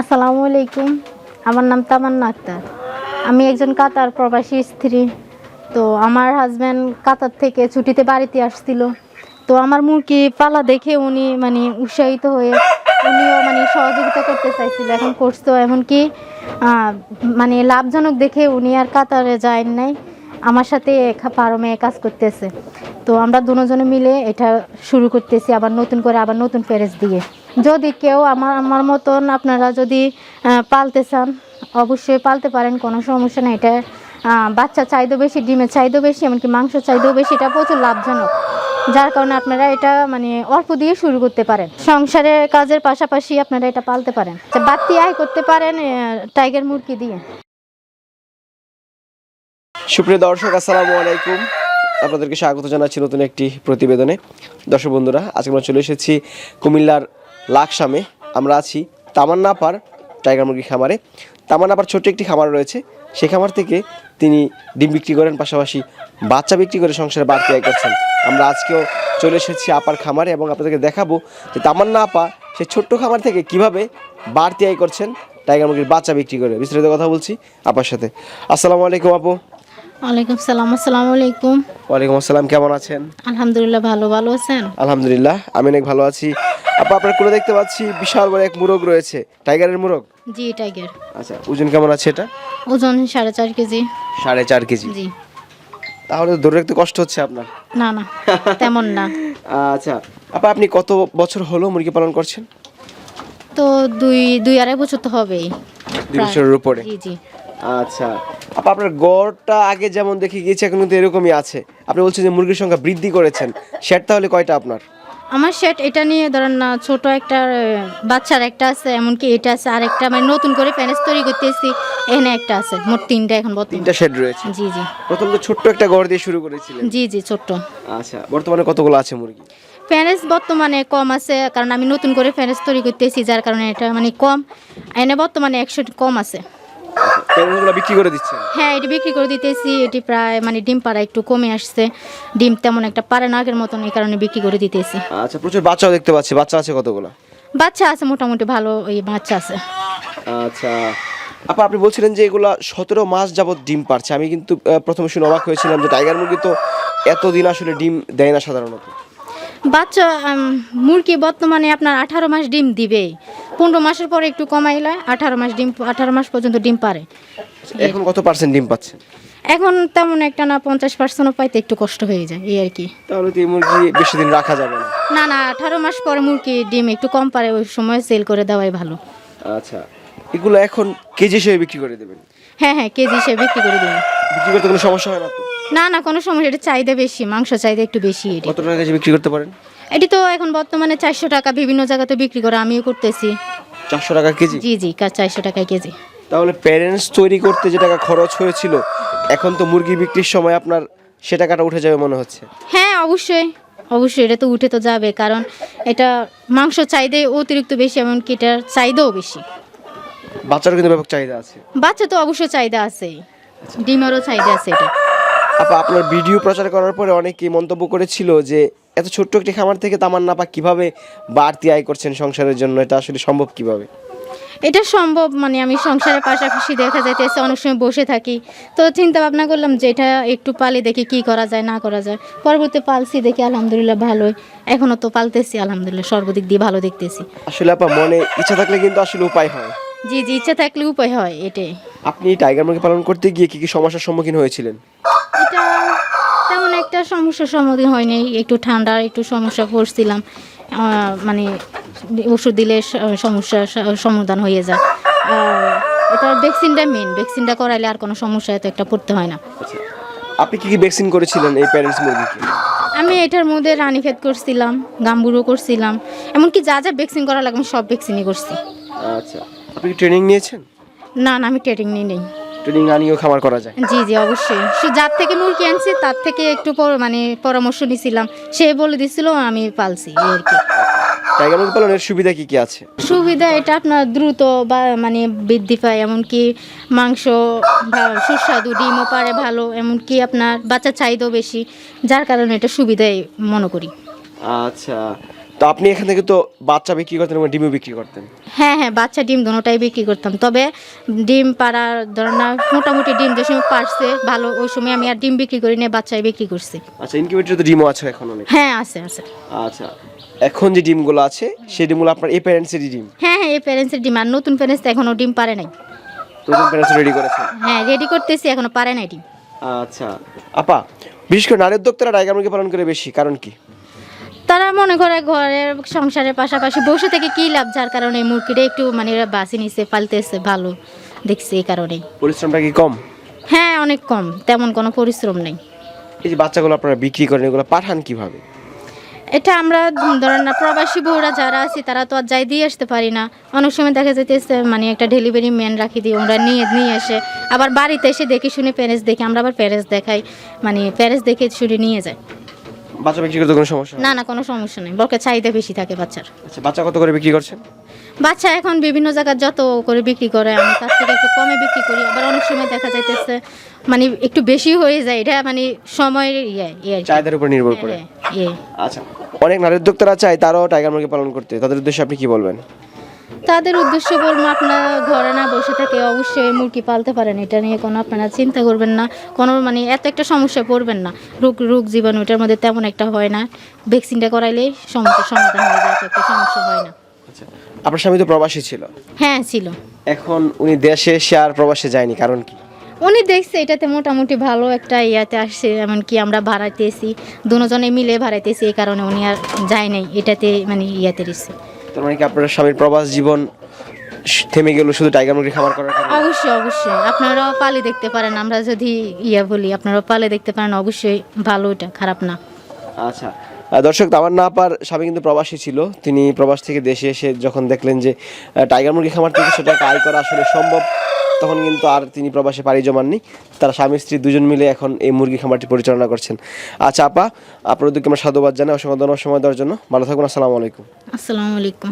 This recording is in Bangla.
আসসালামু আলাইকুম। আমার নাম তামান্না আক্তার। আমি একজন কাতার প্রবাসী স্ত্রী। তো আমার হাজব্যান্ড কাতার থেকে ছুটিতে বাড়িতে আসছিল। তো আমার মুরগি পালা দেখে উনি উৎসাহিত হয়ে উনিও সহযোগিতা করতে চাইছিল, এখন করতো। এমনকি লাভজনক দেখে উনি আর কাতারে যায় নাই, আমার সাথে ফার্মে কাজ করতেছে। তো আমরা দুজনে মিলে এটা শুরু করতেছি, আবার নতুন করে আবার নতুন প্যারেজ দিয়ে। যদি কেউ আমার মতন আপনারা যদি পালতে চান অবশ্যই পালতে পারেন, কোনো সমস্যা নেই। এটা বাচ্চা চাইতেও বেশি, ডিমের চাইতেও বেশি, এমনকি মাংস চাইতেও বেশি। এটা প্রচুর লাভজনক, যার কারণে আপনারা এটা অল্প দিয়ে শুরু করতে পারেন। সংসারের কাজের পাশাপাশি আপনারা এটা পালতে পারেন, বাড়তি আয় করতে পারেন টাইগার মুরগি দিয়ে। সুপ্রিয় দর্শক, আসসালামু আলাইকুম। আপনাদেরকে স্বাগত জানাচ্ছি নতুন একটি প্রতিবেদনে। দর্শক বন্ধুরা, আজকে আমরা চলে এসেছি কুমিল্লার লাকসামে। আমরা আছি তামান্না আপার টাইগার মুরগি খামারে। তামান্না আপার ছোট্ট একটি খামার রয়েছে, সেই খামার থেকে তিনি ডিম বিক্রি করেন, পাশাপাশি বাচ্চা বিক্রি করে সংসারে বাড়তি আয় করছেন। আমরা আজকেও চলে এসেছি আপার খামারে এবং আপনাদেরকে দেখাবো যে তামান্না আপা সেই ছোট্ট খামার থেকে কিভাবে বাড়তি আয় করছেন টাইগার মুরগির বাচ্চা বিক্রি করে। বিস্তারিত কথা বলছি আপার সাথে। আসসালামু আলাইকুম আপু। ওয়ালাইকুম সালাম। আসসালামু আলাইকুম। ওয়ালাইকুম আসসালাম, কেমন আছেন? আলহামদুলিল্লাহ, ভালো আছেন? আলহামদুলিল্লাহ, আমি অনেক ভালো আছি। আপা, আপনার কোলে দেখতে পাচ্ছি বিশাল বড় এক মুরগ রয়েছে, টাইগারের মুরগ। জি, টাইগার। আচ্ছা, ওজন কেমন আছে এটা? ওজন 4.5 কেজি। 4.5 কেজি? জি। তাহলে তো ধরে রাখতে কষ্ট হচ্ছে আপনার। না না, তেমন না। আচ্ছা আপা, আপনি কত বছর হলো মুরগি পালন করছেন? তো দুই আড়াই বছর তো হবেই। 2 বছরের উপরে? জি জি। আচ্ছা আপা, আপনার গড়টা আগে যেমন দেখে গিয়েছে এখন কিন্তু এরকমই আছে। আপনি বলছেন যে মুরগির সংখ্যা বৃদ্ধি করেছেন, শেড তাহলে কয়টা আপনার? আমার সেট এটা নিয়ে ধরেন না, ছোট একটা বাচ্চার একটা আছে, এমনকি এটা আছে, আর একটা নতুন করে প্যানেজ তৈরি করতেছি, এখানে একটা আছে। মোট 3টা এখন বর্তমানে। 3টা শেড রয়েছে? জি জি। প্রথম তো ছোট্ট একটা ঘর দিয়ে শুরু করেছিলেন? জি জি, ছোট্ট। আচ্ছা, বর্তমানে কতগুলো আছে মুরগি? প্যানেজ বর্তমানে কম আছে, কারণ আমি নতুন করে প্যানেজ তৈরি করতেছি, যার কারণে এটা কম। এনে বর্তমানে 100 কম আছে। প্যানেজগুলো বিক্রি করে দিচ্ছেন? হ্যাঁ, এটি বিক্রি করে দিতেছি। এটি প্রায় ডিম পাড়া একটু কমে আসছে, ডিম তেমন একটা পারে না আগের মতন, এই কারণে বিক্রি করে দিতেছি। আচ্ছা, প্রচুর বাচ্চাও দেখতে পাচ্ছি। বাচ্চা আছে কতগুলো? বাচ্চা আছে মোটামুটি ভালো, ওই বাচ্চা আছে। আচ্ছা আপা, আপনি বলছিলেন যে এগুলা 17 মাস যাবত ডিম পারছে। আমি কিন্তু প্রথমে শুনে অবাক হয়েছিলাম যে টাইগার মুরগি তো এতদিন আসলে ডিম দেয় না সাধারণত। বাচ্চা মুরগি বর্তমানে আপনার 18 মাস ডিম দিবে। 15 মাসের পরে একটু কমাইলে 18 মাস পর্যন্ত ডিম পারে। এখন কত পার্সেন্ট ডিম পাচ্ছে? এখন তেমন একটা না, 50% পাইতে একটু কষ্ট হয়ে যায়, এই আর কি। তাহলে তো এই মুরগি বেশি দিন রাখা যাবে না? না না, 18 মাস পরে মুরগি ডিম একটু কম পারে, ওই সময় সেল করে দেওয়াই ভালো। আচ্ছা, এগুলো এখন কেজি হিসেবে বিক্রি করে দেবেন? হ্যাঁ হ্যাঁ, কেজি হিসেবে বিক্রি করে দিন। বিক্রি করতে কোনো সমস্যা হয় না তো? না না, কোনো সমস্যা। এটা চাহিদা বেশি, মাংস চাহিদা একটু বেশি। এটি কত টাকা কেজি বিক্রি করতে পারেন? এটি তো এখন বর্তমানে 400 টাকা বিভিন্ন জায়গাতে বিক্রি করে, আমিও করতেছি। 400 টাকা কেজি? জি জি, 400 টাকায় কেজি। তাহলে প্যারেন্টস তৈরি করতে যে টাকা খরচ হয়েছিল, এখন তো মুরগি বিক্রির সময় আপনার সে টাকাটা উঠে যাবে মনে হচ্ছে? হ্যাঁ, অবশ্যই অবশ্যই, এটা তো উঠে তো যাবে, কারণ এটা মাংস চাহিদা অতিরিক্ত বেশি, এমনকি এটার চাহিদাও বেশি। বাচ্চারও কিন্তু ব্যাপক চাহিদা আছে? বাচ্চা তো অবশ্যই চাহিদা আছে, ডিমেরও চাহিদা আছে এটা। আপা, আপনার ভিডিও প্রচার করার পরে অনেকেই মন্তব্য করেছিল যে এত ছোট্ট একটি খামার থেকে তামান্না আপা কিভাবে বাড়তি আয় করছেন সংসারের জন্য, এটা আসলে সম্ভব কিভাবে? এটা সম্ভব, আমি সংসারের পাশাপাশি দেখা যাইতেছে অনেক সময় বসে থাকি, তো চিন্তা ভাবনা করলাম যে এটা একটু পালি, দেখি কি করা যায় না করা যায়। পরবর্তী পালছি, দেখি আলহামদুলিল্লাহ ভালোই, এখনো তো পালতেছি, আলহামদুলিল্লাহ সর্বদিক দিয়ে ভালো দেখতেছি। আসলে আপা, মনে ইচ্ছা থাকলে কিন্তু আসলে উপায় হয়। জি জি, ইচ্ছা থাকলে উপায় হয় এটাই। আপনি টাইগার মুরগি পালন করতে গিয়ে কি কি সমস্যার সম্মুখীন হয়েছিলেন? এটা তেমন একটা সমস্যার সম্মুখীন হয়নি, একটু ঠান্ডার একটু সমস্যা করছিলাম, ওষুধ দিলে সমস্যার সমাধান হয়ে যায়। এটা ভ্যাকসিনটা মেন, ভ্যাকসিনটা করাইলে আর কোনো সমস্যা এত একটা পড়তে হয় না। আচ্ছা, আপনি কি কি ভ্যাকসিন করেছিলেন এই প্যারেন্টস মুরগিকে? আমি এটার মধ্যে রানীক্ষেত করছিলাম, গাম্বুরও করছিলাম, এমনকি যা যা ভ্যাকসিন করা লাগে আমি সব ভ্যাকসিনই করছি। আচ্ছা, আপনি কি ট্রেনিং নিয়েছেন? না না, আমি ট্রেনিং নিই নেই। ট্রেনিং না নিয়েও খামার করা যায়? জি জি, অবশ্যই। যার থেকে মুরগি আনছি তার থেকে একটু পরামর্শ নিয়েছিলাম, সে বলে দিছিল, আমি পালছি, এই আর কি। টাইগার মুরগি পালনের সুবিধা কি কি আছে? সুবিধা এটা আপনার দ্রুত বৃদ্ধি পায়, এমনকি মাংস সুস্বাদু, ডিমও পারে ভালো, এমনকি আপনার বাচ্চা চাহিদাও বেশি, যার কারণে এটা সুবিধাই মনে করি। আচ্ছা, তো আপনি এখান থেকে তো বাচ্চা বিক্রি করতেন এবং ডিমও বিক্রি করতেন। হ্যাঁ হ্যাঁ, বাচ্চা ডিম দুটোটাই বিক্রি করতাম, তবে ডিম পাড়ার ধরেন না মোটামুটি ডিম যে সময় পারছে ভালো, ওই সময় আমি আর ডিম বিক্রি করি না, বাচ্চাই বিক্রি করছি। আচ্ছা, ইনকিউবেটরে তো ডিমও আছে এখন অনেক। হ্যাঁ আছে আছে। আচ্ছা, এখন যে ডিমগুলো আছে সেই ডিমগুলো আপনার এই প্যারেন্টসেরই ডিম? হ্যাঁ হ্যাঁ, এই প্যারেন্টসের ডিম, আর নতুন প্যারেন্টস এখনো ডিম পারে নাই। নতুন প্যারেন্টস রেডি করেছেন? হ্যাঁ রেডি করতেছি, এখনো পারে নাই ডিম। আচ্ছা আপা, বিশেষ করে নারী উদ্যোক্তারা টাইগার মুরগি পালন করে বেশি, কারণ কি? তারা মনে করে ঘরের সংসারের পাশাপাশি বসে থেকে কি লাভ, যার কারণে মুরগিটা একটু মানে এরা বাঁচি নিছে, পালতেছে, ভালো দেখছে এই কারণেই। পরিশ্রমটা কি কম? হ্যাঁ অনেক কম, তেমন কোনো পরিশ্রম নেই। এই যে বাচ্চাগুলো আপনারা বিক্রি করেন, এগুলো পাঠান কিভাবে? এটা আমরা ধরেন না প্রবাসী বউরা যারা আছি তারা তো আর যাই দিয়ে আসতে পারি না, অনেক সময় দেখা যাইতেছে মানে একটা ডেলিভারি ম্যান রাখি দিই, ওরা নিয়ে নিয়ে আসে, আবার বাড়িতে এসে দেখে শুনে প্যারেন্টস দেখে, আমরা আবার প্যারেন্টস দেখাই, মানে প্যারেন্টস দেখে শুনে নিয়ে যায়। বাচ্চা বিক্রি করতে কোনো সমস্যা? না না, কোনো সমস্যা নেই, বরকে চাহিদা বেশি থাকে বাচ্চার। আচ্ছা, বাচ্চা কত করে বিক্রি করছেন? বাচ্চা এখন বিভিন্ন জায়গায় যত করে বিক্রি করে, আমি তার থেকে একটু কমে বিক্রি করি, আবার অনেক সময় দেখা যাইতেছে মানে একটু বেশি হয়ে যায়, এটা মানে সময়ের ইয়ে চাহিদার উপর নির্ভর করে। ইয়ে। আচ্ছা, অনেক নারী উদ্যোক্তারা চায় তারাও টাইগার মুরগি পালন করতে, তাদের উদ্দেশ্যে আপনি কি বলবেন? তাদের উদ্দেশ্য বলবো, আপনারা ঘরে না বসে থেকে অবশ্যই মুরগি পালতে পারেন, এটা নিয়ে কোনো আপনারা চিন্তা করবেন না, কোনো মানে এত একটা সমস্যায় পড়বেন না, রোগ জীবাণু এটার মধ্যে তেমন একটা হয় না, ভ্যাকসিনটা করাইলেই সমস্যার সমাধান হয়ে যায়, এত একটা সমস্যা হয় না। আচ্ছা, আপনার স্বামী তো প্রবাসী ছিল? হ্যাঁ ছিল। এখন উনি দেশে এসে আর প্রবাসে যায়নি, কারণ কি? উনি দেখছে এটাতে মোটামুটি ভালো একটা ইয়াতে আসছে, এমনকি আমরা ভাড়াইতেছি, দুজনে মিলে ভাড়াইতেছি, এই কারণে উনি আর যায় নাই, এটাতে মানে ইয়াতে রয়েছে। তার মানে কি আপনার স্বামীর প্রবাস জীবন থেমে গেল শুধু টাইগার মুরগি খামার করার কারণে? অবশ্যই অবশ্যই, আপনারাও পালে দেখতে পারেন, আমরা যদি বলি আপনারাও পালে দেখতে পারেন, অবশ্যই ভালো, এটা খারাপ না। আচ্ছা, দর্শক, তামান্না আপার স্বামী কিন্তু প্রবাসী ছিল। তিনি প্রবাস থেকে দেশে এসে যখন দেখলেন যে টাইগার মুরগি খামার থেকে কিছু টাকা আয় করা আসলে সম্ভব, তখন কিন্তু আর তিনি প্রবাসে পাড়ি জমাননি। তারা স্বামী স্ত্রী দুজন মিলে এখন এই মুরগি খামারটি পরিচালনা করছেন। আচ্ছা আপা, আপনার উদ্যোগকে আমরা সাধুবাদ জানাই, অসংখ্য ধন্যবাদ সময় দেওয়ার জন্য। ভালো থাকুন, আসসালামু আলাইকুম। আসসালামু আলাইকুম।